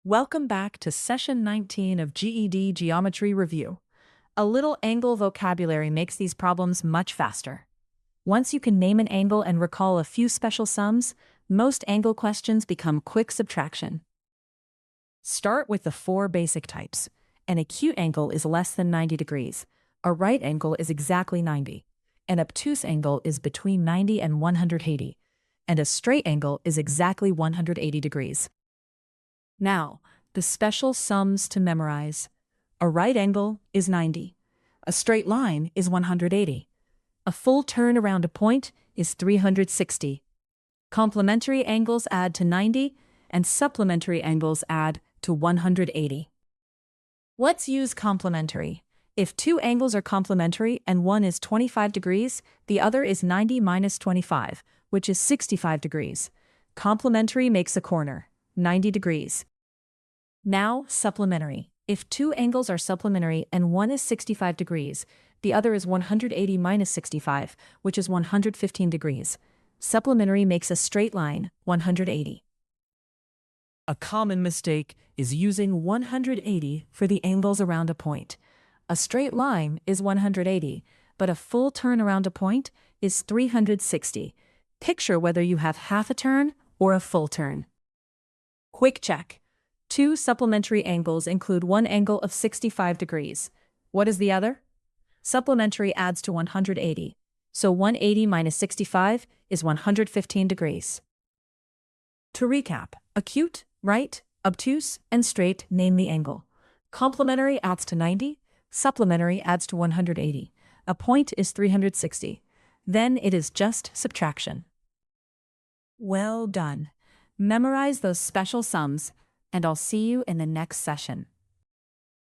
Welcome back to Session 19 of GED Geometry Review. A little angle vocabulary makes these problems much faster. Once you can name an angle and recall a few special sums, most angle questions become quick subtraction. Start with the four basic types. An acute angle is less than 90 degrees. A right angle is exactly 90. An obtuse angle is between 90 and 180. And a straight angle is exactly 180 degrees. Now, the special sums to memorize. A right angle is 90. A straight line is 180. A full turn around a point is 360. Complementary angles add to 90, and supplementary angles add to 180. Let's use complementary. If two angles are complementary and one is 25 degrees, the other is 90 minus 25, which is 65 degrees. Complementary makes a corner, 90 degrees. Now, supplementary. If two angles are supplementary and one is 65 degrees, the other is 180 minus 65, which is 115 degrees. Supplementary makes a straight line, 180. A common mistake is using 180 for the angles around a point. A straight line is 180, but a full turn around a point is 360. Picture whether you have half a turn or a full turn. Quick check. Two supplementary angles include one angle of 65 degrees. What is the other? Supplementary adds to 180, so 180 minus 65 is 115 degrees. To recap, acute, right, obtuse, and straight name the angle. Complementary adds to 90, supplementary adds to 180. A point is 360. Then it is just subtraction. Well done. Memorize those special sums, and I'll see you in the next session.